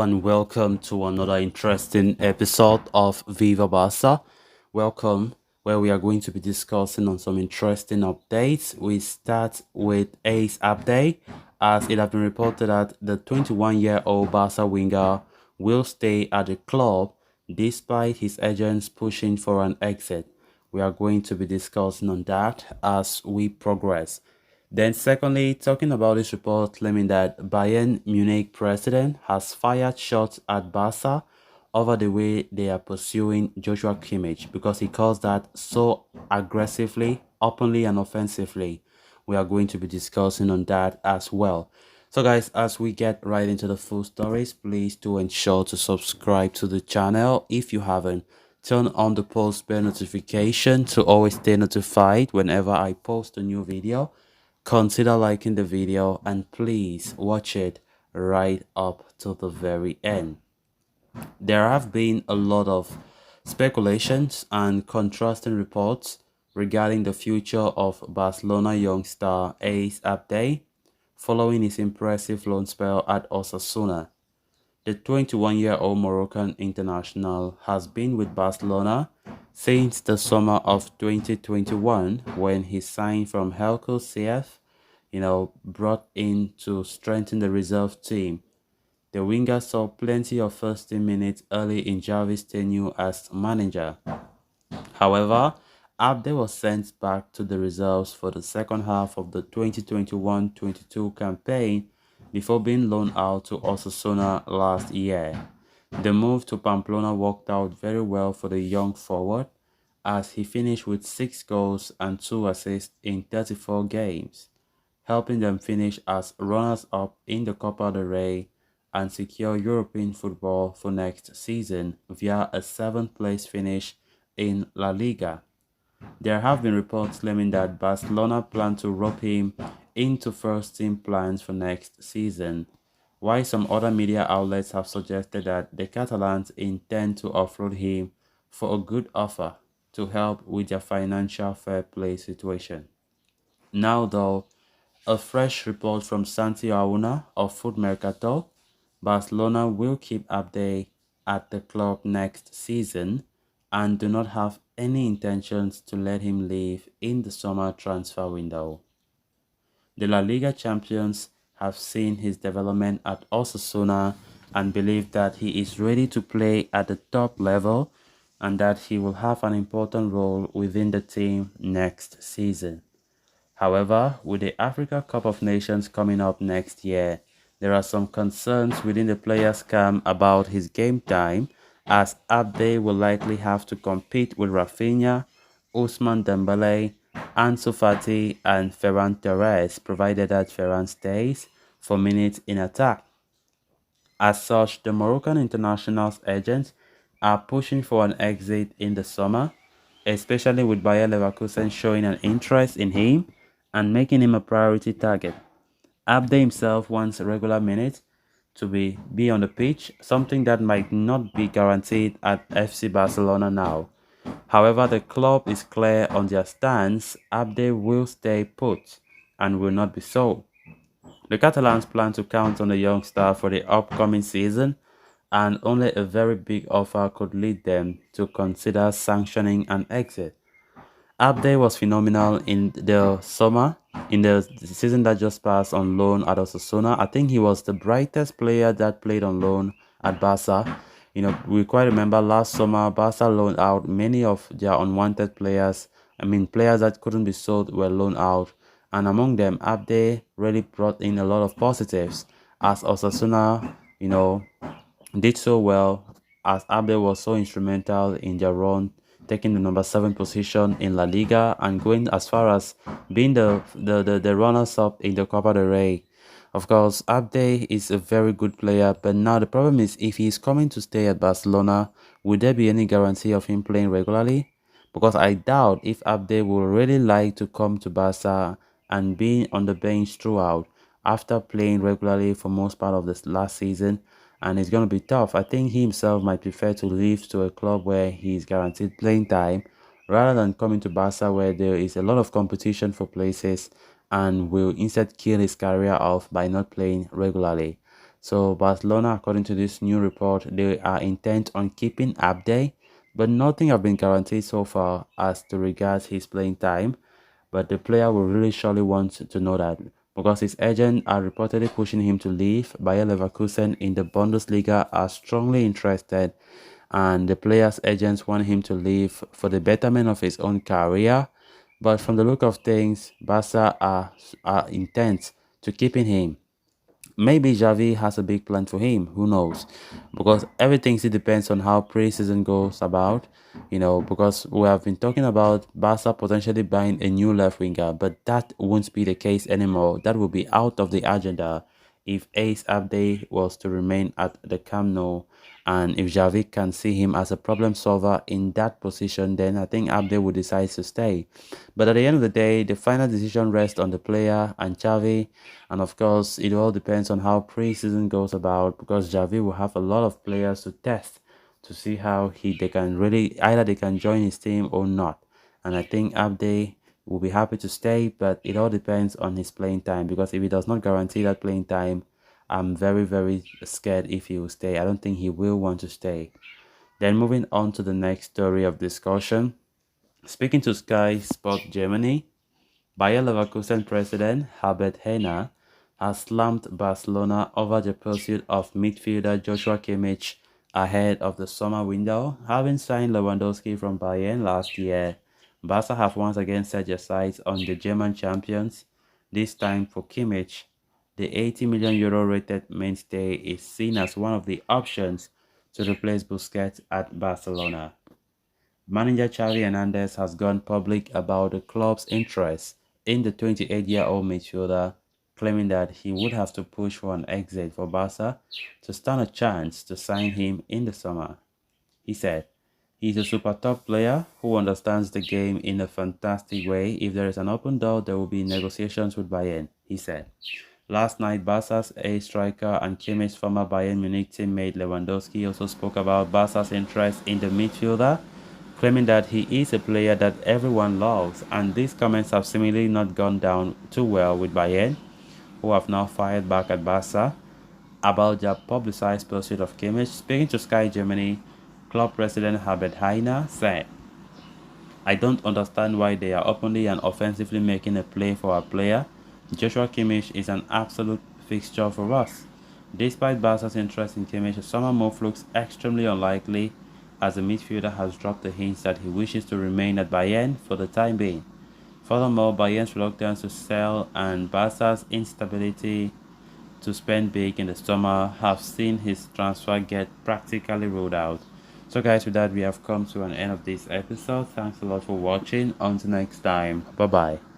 and welcome to another interesting episode of Viva Barca. Welcome, where we are going to be discussing on some interesting updates. We start with Ace Abde, as it has been reported that the 21-year-old Barca winger will stay at the club despite his agents pushing for an exit. We are going to be discussing on that as we progress. Then, secondly, talking about this report claiming that Bayern Munich president has fired shots at Barca over the way they are pursuing Joshua Kimmich because he calls that so aggressively, openly, and offensively. We are going to be discussing on that as well. So, guys, as we get right into the full stories, please do ensure to subscribe to the channel if you haven't. Turn on the post bell notification to always stay notified whenever I post a new video. Consider liking the video and please watch it right up to the very end. There have been a lot of speculations and contrasting reports regarding the future of Barcelona youngster Ace Abde following his impressive loan spell at Osasuna. The 21-year-old Moroccan international has been with Barcelona since the summer of 2021 when he signed from Helco CF, brought in to strengthen the reserve team. The winger saw plenty of first team minutes early in Xavi's tenure as manager. However, Abde was sent back to the reserves for the second half of the 2021-22 campaign before being loaned out to Osasuna last year. The move to Pamplona worked out very well for the young forward as he finished with 6 goals and 2 assists in 34 games, helping them finish as runners-up in the Copa del Rey and secure European football for next season via a 7th place finish in La Liga. There have been reports claiming that Barcelona plan to rope him into first team plans for next season, while some other media outlets have suggested that the Catalans intend to offload him for a good offer to help with their financial fair play situation. Now though, a fresh report from Santi Auna of Foot Mercato, Barcelona will keep Abde at the club next season and do not have any intentions to let him leave in the summer transfer window. The La Liga champions have seen his development at Osasuna and believe that he is ready to play at the top level and that he will have an important role within the team next season. However, with the Africa Cup of Nations coming up next year, there are some concerns within the players' camp about his game time, as Abde will likely have to compete with Rafinha, Ousmane Dembele, Ansu Fati, and Ferran Torres, provided that Ferran stays for minutes in attack. As such, the Moroccan international's agents are pushing for an exit in the summer, especially with Bayer Leverkusen showing an interest in him and making him a priority target. Abde himself wants regular minutes to be on the pitch, something that might not be guaranteed at FC Barcelona now. However, the club is clear on their stance. Abde will stay put and will not be sold. The Catalans plan to count on the young star for the upcoming season, and only a very big offer could lead them to consider sanctioning an exit. Abde was phenomenal in the summer, in the season that just passed on loan at Osasuna. I think he was the brightest player that played on loan at Barca. We quite remember last summer, Barca loaned out many of their unwanted players. Players that couldn't be sold were loaned out. And among them, Abde really brought in a lot of positives as Osasuna, did so well, as Abde was so instrumental in their run, taking the number 7 position in La Liga and going as far as being the runners-up in the Copa del Rey. Of course, Abde is a very good player, but now the problem is if he is coming to stay at Barcelona, would there be any guarantee of him playing regularly? Because I doubt if Abde would really like to come to Barca and be on the bench throughout after playing regularly for most part of this last season, and it's going to be tough. I think he himself might prefer to leave to a club where he's guaranteed playing time rather than coming to Barca where there is a lot of competition for places and will instead kill his career off by not playing regularly. So Barcelona, according to this new report, they are intent on keeping Abde, but nothing have been guaranteed so far as to regards his playing time. But the player will really surely want to know that because his agent are reportedly pushing him to leave. Bayer Leverkusen in the Bundesliga are strongly interested, and the player's agents want him to leave for the betterment of his own career. But from the look of things, Barca are intent to keeping him. Maybe Javi has a big plan for him. Who knows? Because everything still depends on how pre-season goes about. Because we have been talking about Barca potentially buying a new left winger, but that won't be the case anymore. That will be out of the agenda if Ace Abde was to remain at the Camp Nou, and if Javi can see him as a problem solver in that position, then I think Abde would decide to stay. But at the end of the day, the final decision rests on the player and Xavi, and of course, it all depends on how pre-season goes about because Xavi will have a lot of players to test to see how they can really either they can join his team or not. And I think Abde will be happy to stay, but it all depends on his playing time because if he does not guarantee that playing time, I'm very, very scared if he will stay. I don't think he will want to stay. Then moving on to the next story of discussion. Speaking to Sky Sport Germany, Bayer Leverkusen president Herbert Heiner has slammed Barcelona over the pursuit of midfielder Joshua Kimmich ahead of the summer window, having signed Lewandowski from Bayern last year. Barca have once again set their sights on the German champions, this time for Kimmich. The 80 million euro rated mainstay is seen as one of the options to replace Busquets at Barcelona. Manager Xavi Hernandez has gone public about the club's interest in the 28-year-old midfielder, claiming that he would have to push for an exit for Barca to stand a chance to sign him in the summer. He said, "He's a super top player who understands the game in a fantastic way. If there is an open door, there will be negotiations with Bayern," he said. Last night, Barca's ace striker and Kimmich's former Bayern Munich teammate Lewandowski also spoke about Barca's interest in the midfielder, claiming that he is a player that everyone loves, and these comments have seemingly not gone down too well with Bayern, who have now fired back at Barca about their publicized pursuit of Kimmich. Speaking to Sky Germany, club president Herbert Heiner said, "I don't understand why they are openly and offensively making a play for our player. Joshua Kimmich is an absolute fixture for us. Despite Barca's interest in Kimmich, a summer move looks extremely unlikely as the midfielder has dropped the hints that he wishes to remain at Bayern for the time being. Furthermore, Bayern's reluctance to sell and Barca's instability to spend big in the summer have seen his transfer get practically ruled out." So guys, with that we have come to an end of this episode. Thanks a lot for watching. Until next time, bye bye.